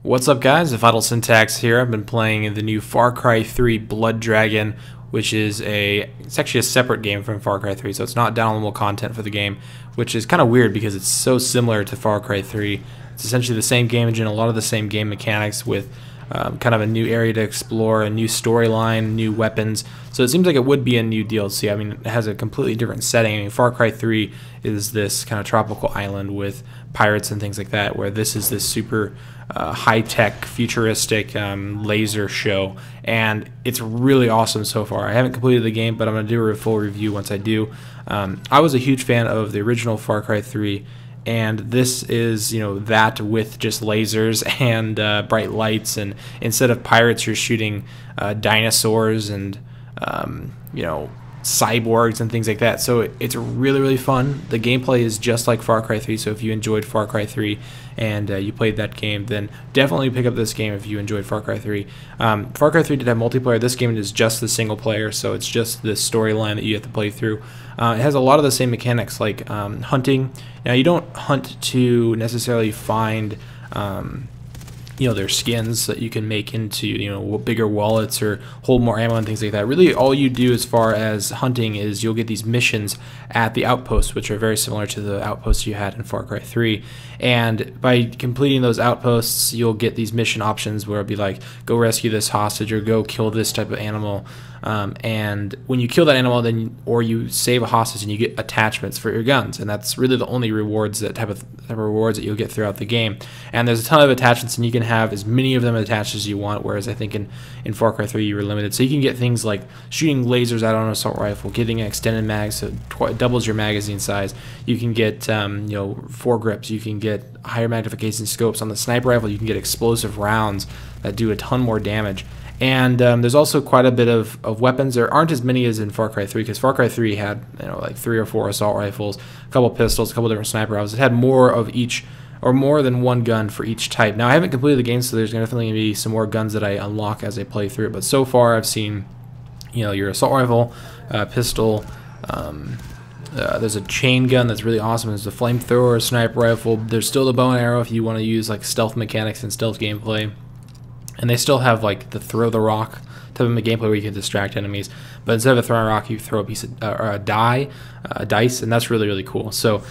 What's up, guys? Vital Syntax here. I've been playing the new Far Cry 3 Blood Dragon, which is it's actually a separate game from Far Cry 3, so it's not downloadable content for the game, which is kind of weird because it's so similar to Far Cry 3. It's essentially the same game engine, a lot of the same game mechanics with kind of a new area to explore, a new storyline, new weapons. So it seems like it would be a new DLC. I mean, it has a completely different setting. I mean, Far Cry 3 is this kind of tropical island with pirates and things like that, where this is this super high-tech, futuristic laser show, and it's really awesome so far. I haven't completed the game, but I'm going to do a full review once I do. I was a huge fan of the original Far Cry 3, and this is, that with just lasers and bright lights, and instead of pirates, you're shooting dinosaurs and, cyborgs and things like that. So it's really, really fun. The gameplay is just like Far Cry 3, so if you enjoyed Far Cry 3 and you played that game, then definitely pick up this game if you enjoyed Far Cry 3. Far Cry 3 did have multiplayer. This game is just the single player, so it's just the storyline that you have to play through. It has a lot of the same mechanics, like hunting. Now, you don't hunt to necessarily find their skins that you can make into bigger wallets or hold more ammo and things like that. Really, all you do as far as hunting is you'll get these missions at the outposts, which are very similar to the outposts you had in Far Cry 3. And by completing those outposts, you'll get these mission options where it'll be like, go rescue this hostage or go kill this type of animal. And when you kill that animal, or you save a hostage, and you get attachments for your guns, and that's really the only rewards, that type of rewards that you'll get throughout the game. And there's a ton of attachments, and you can have as many of them attached as you want. Whereas I think in Far Cry 3 you were limited, so you can get things like shooting lasers out on an assault rifle, getting an extended mag, so it doubles your magazine size. You can get foregrips. You can get higher magnification scopes on the sniper rifle. You can get explosive rounds that do a ton more damage. And there's also quite a bit of weapons. There aren't as many as in Far Cry 3, because Far Cry 3 had like 3 or 4 assault rifles, a couple pistols, a couple different sniper rifles. It had more of each, or more than one gun for each type. Now, I haven't completed the game, so there's definitely going to be some more guns that I unlock as I play through it. But so far, I've seen your assault rifle, pistol. There's a chain gun that's really awesome. There's a flamethrower, a sniper rifle. There's still the bow and arrow if you want to use like stealth mechanics and stealth gameplay. And they still have like the throw the rock type of gameplay where you can distract enemies, but instead of throwing a rock, you throw a piece of a dice, and that's really, really cool. So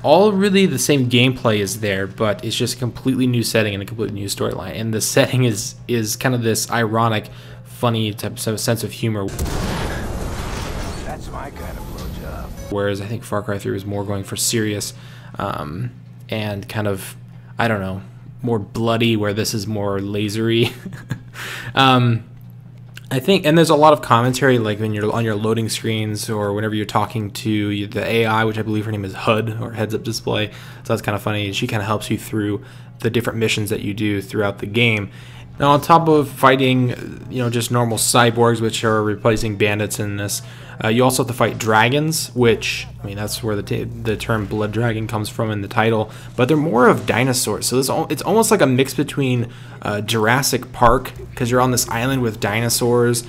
all really the same gameplay is there, but it's just a completely new setting and a completely new storyline. And the setting is kind of this ironic, funny type of sense of humor. That's my kind of blowjob. Whereas I think Far Cry 3 was more going for serious and kind of, I don't know, more bloody, where this is more lasery. I think, and there's a lot of commentary, like when you're on your loading screens or whenever you're talking to the AI, which I believe her name is HUD, or Heads Up Display. So that's kind of funny. She kind of helps you through the different missions that you do throughout the game. Now, on top of fighting, just normal cyborgs, which are replacing bandits in this, you also have to fight dragons, which, I mean, that's where the term Blood Dragon comes from in the title, but they're more of dinosaurs. So it's almost like a mix between Jurassic Park, because you're on this island with dinosaurs,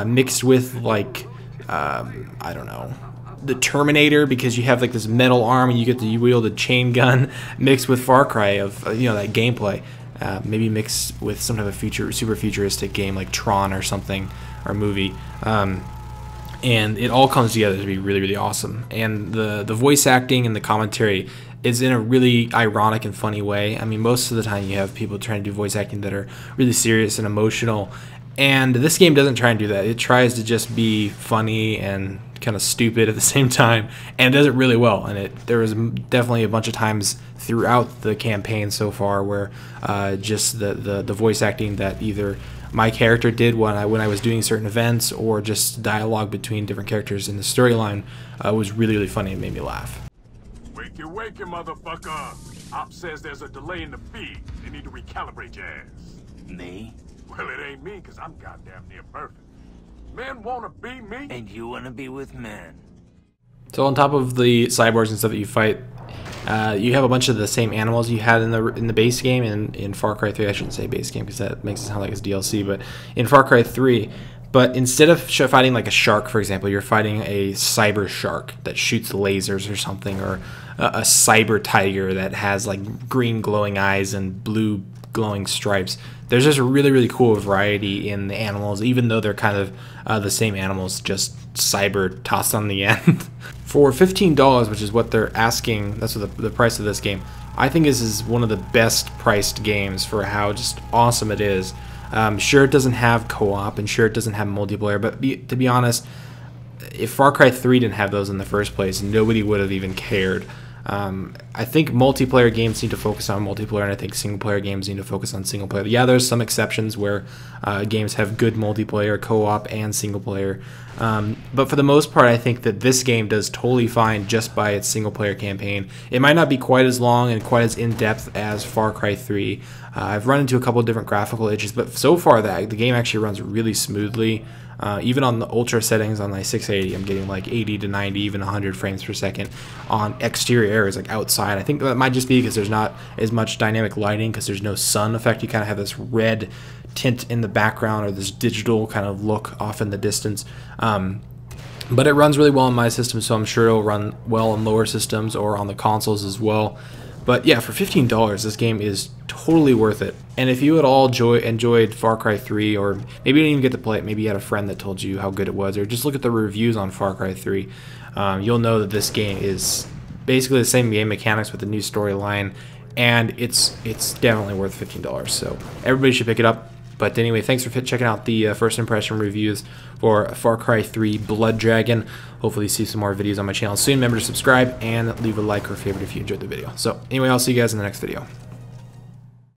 mixed with, like, I don't know, the Terminator, because you have like this metal arm and you get to wield a chain gun, mixed with Far Cry of, that gameplay. Maybe mixed with some type of super futuristic game like Tron or something, or movie. And it all comes together to be really, really awesome. And the voice acting and the commentary is in a really ironic and funny way. I mean, most of the time you have people trying to do voice acting that are really serious and emotional. And this game doesn't try and do that. It tries to just be funny and kind of stupid at the same time, and it does it really well. And there was definitely a bunch of times throughout the campaign so far where just the voice acting that either my character did when I was doing certain events, or just dialogue between different characters in the storyline was really, really funny and made me laugh. Wakey, wakey, motherfucker! Op says there's a delay in the feed. They need to recalibrate your ass. Me? Well, it ain't me, because I'm goddamn near perfect. Men wanna be me? And you wanna be with men. So on top of the cyborgs and stuff that you fight, you have a bunch of the same animals you had in the base game. In Far Cry 3, I shouldn't say base game because that makes it sound like it's DLC, but in Far Cry 3, but instead of fighting like a shark, for example, you're fighting a cyber shark that shoots lasers or something, or a cyber tiger that has like green glowing eyes and blue glowing stripes. There's just a really cool variety in the animals, even though they're kind of the same animals, just cyber tossed on the end. For $15, which is what they're asking, that's what the price of this game, I think this is one of the best priced games for how just awesome it is. Sure, it doesn't have co-op, and sure, it doesn't have multiplayer, but to be honest, if Far Cry 3 didn't have those in the first place, nobody would have even cared. I think multiplayer games need to focus on multiplayer, and I think single-player games need to focus on single-player. Yeah, there's some exceptions where games have good multiplayer, co-op, and single-player. But for the most part, I think that this game does totally fine just by its single-player campaign. It might not be quite as long and quite as in-depth as Far Cry 3. I've run into a couple of different graphical issues, but so far the game actually runs really smoothly. Even on the ultra settings on my 680, I'm getting like 80 to 90, even 100 frames per second on exterior areas like outside. I think that might just be because there's not as much dynamic lighting, because there's no sun effect. You kind of have this red tint in the background, or this digital kind of look off in the distance. But it runs really well on my system, so I'm sure it'll run well on lower systems or on the consoles as well. But yeah, for $15, this game is totally worth it. And if you at all enjoyed Far Cry 3, or maybe you didn't even get to play it, maybe you had a friend that told you how good it was, or just look at the reviews on Far Cry 3, you'll know that this game is basically the same game mechanics with a new storyline, and it's definitely worth $15. So everybody should pick it up. But anyway, thanks for checking out the first impression reviews for Far Cry 3 Blood Dragon. Hopefully see some more videos on my channel soon. Remember to subscribe and leave a like or favorite if you enjoyed the video. So anyway, I'll see you guys in the next video.